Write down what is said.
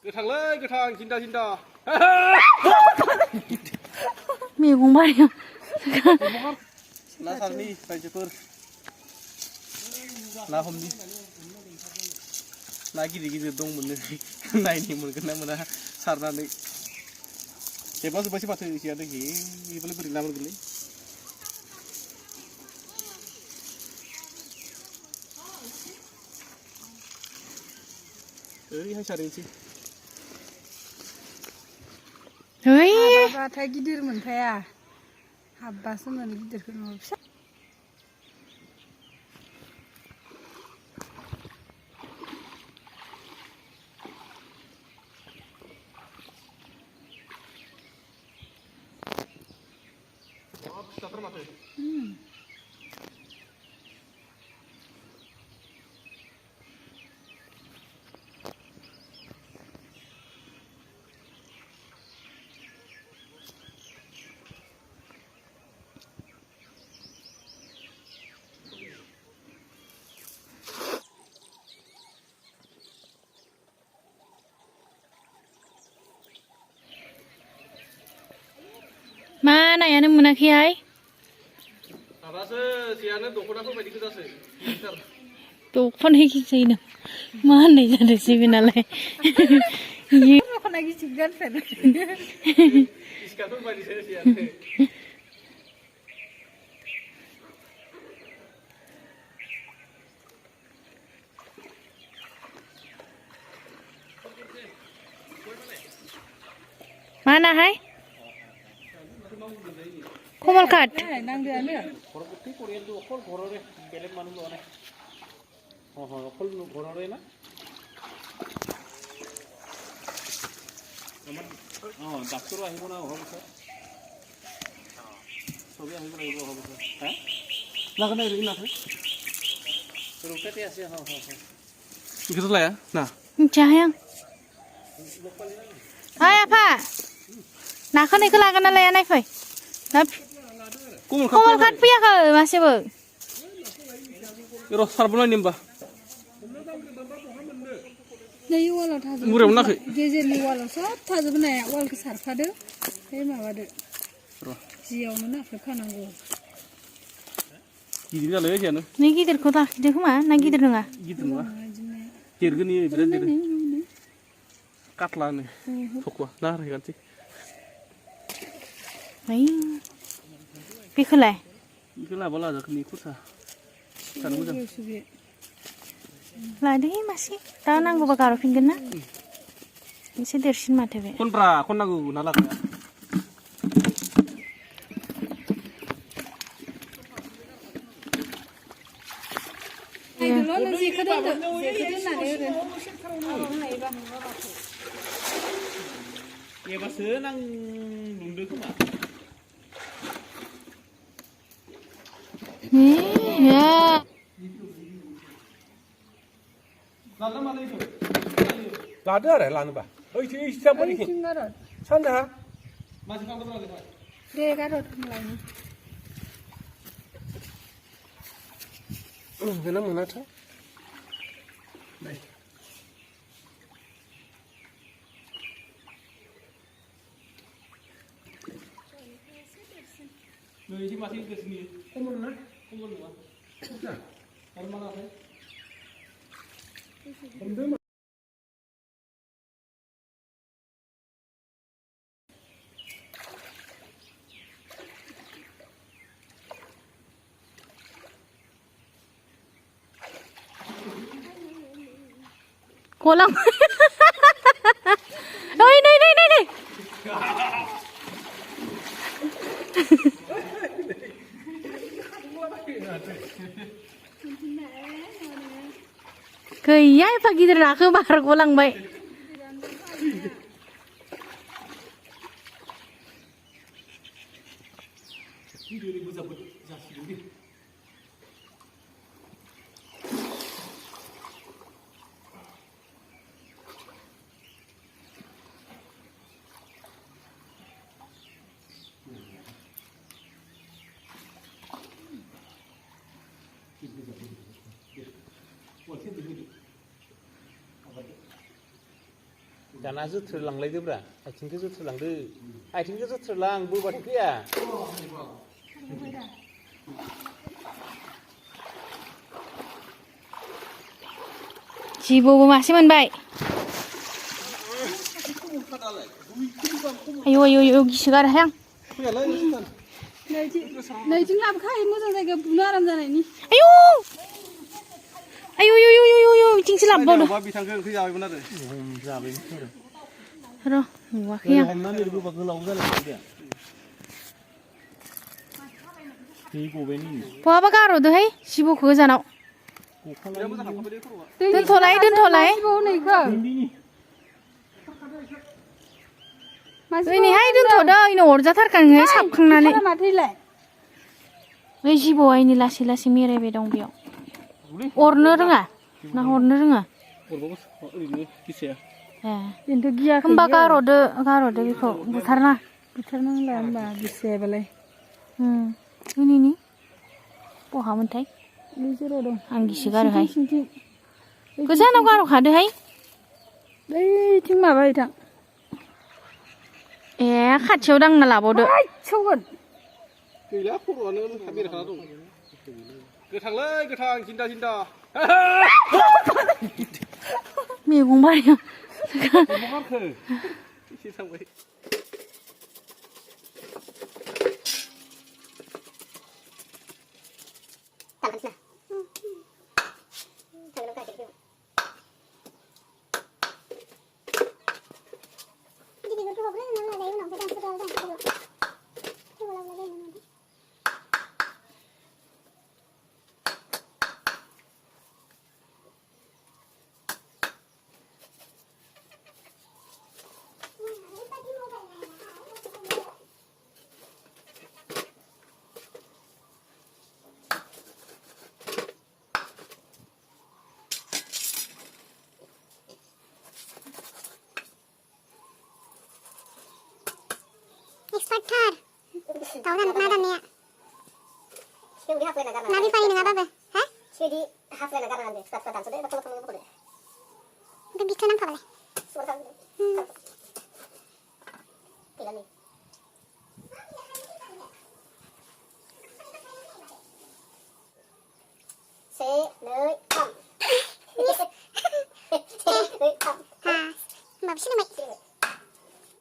गोथांलै गोथां जिन्दा जिन्दा मैगं बारियाव ना सारनि रायजोफोर ना हमनि ना गिदिर गिदिर दं मोनो नायनो मोनगोन ना मोना सारनानै जेब्ला जोब्बायसो माथो एसेया दोखि बेबोलाय बोरै ना मोनगोनलै ओरैहाय सारनोसै हाबाथाय गिदिर मोनखाया हाबबासो मोनो गिदिरखौ नङाबा फिसा फिसाथार माथो मा नायानो मोनाखैहाय माबासो जेयानो दख'नाफोर बायदि गोजासो गिदिरथार दख'ना गिजिनो मा होननाय जादोंसै बेनालाय दख'ना गिदिर गानफेर इस्कार्टफोर बायदिसो जेयानो मा नाहाय कमल काट नांदोआनो घरगुति परियालটো অকল ঘৰৰে বেলেগ মানুহ লোৱা নাই অকল ঘৰৰে না আমাৰ ডাক্তৰো আহিব না অহা বছৰ চবেই আহিব লাগিব অহা বছৰ হা লাগা নাই ৰিং নাথাকে ৰূপতে আছে হ হ ইটো লায়া না जाहां हाय आफा नाखौ लागोन ना लाया नायफै ना कमल काट फैयाखै मासेबो र' सारबोनायनि होमबा नै वालाव थाजोब मुरायावनो नाखै गेजेरनि वालाव सब थाजोब नाया वालखौ सारफादो ओमफ्राय माबादो र' जियावनो नाखौ खानांगौ गिदिर जालाय जेयानो नै गिदिरखौ लाखिदो खोमा ना गिदिर नङा गिदिर नङा देरगोन इयो बिराद देरो काटलानो थख'आ ना रायगानसै ओइ बेखौलाय बेखौ लाबा लाजागोन नि खरसा जानो मोजां लादो मासे दा नांगौबा गार'फिनगोन ना एसे देरसिन माथो बे खनब्रा खननांगौ ना लागाया नायदोल' नों जेखौ दोनदो जेखौ दोननानै एबारसो नां लुंदो खोमा लादो आरो लानोबा ओइसो इसिया बोरैखि सानजाहा मानसि खालामदों नालाय दे गारहर लायनो मोनगोन ना मोनाथाय नै एसे मासे गिदिरसिन खमन ना खमल नङा आरो मा लाफाय हमदो kolam oi nei nei nei nei gaya epa गिदिर नाखौ बारग'लांबाय दाना जोथ्रोलांलायदोब्रा आथिंखौ जोथ्रोलांदो आथिंखौ जोथ्रोलां बोबाथाय फैया जिबौबो मासे मोनबाय आयौ आयौ आयौ गिसोगारोहाय आं फैयालै नैथिं लाबोखायो मोजां जायगायाव बुनो आराम जानायनि आयौ आयौ आयौ आयौ आयौ बिथिंसो लाबोबावदो बिथांखौ ओंख्रि जाबायमोन आरो जाबाय र' नुवाखै आं हमनानै बोबा गोलाव जालायबाय दे बे गबायनि बहाबा गारहरदोहाय जिबौखौ गोजानाव दोनथ'लाय दिनैहाय दोनथ'दो इनो अरजाथारखाङो साबखांनानै माथोलाय ओइ जिबौआ इनि लासै लासै मेरायबाय दं बेयाव अरनो रोङा ना हरनो रोङा ओरैनो गिसाया ए बेनोथ' गियाखै होमबा गारहरदो बेखौ बुथारना बुथारनांला होमबा गिसायाबालाय दिनैनि बहामोनथाय बे जेराव दं आं गिसोगारोहाय सिंथिं गोजानाव गारहरखादोहाय बैथिं माबाहैथां ए खाथियाव दांना लाबावदो सौगोन गैला खर'आनो बेरखाना दं गोथांलै गोथां जिन्दा जिन्दा मैगं बारियाव एसे थांबाय Ekspektar. Tahunan nadamnya. Nabi paling dengan apa? Hah? Jadi hafal negara nanti. Sekarang sudah betul betul betul. Udah bisa nangkap boleh. Tidak nih.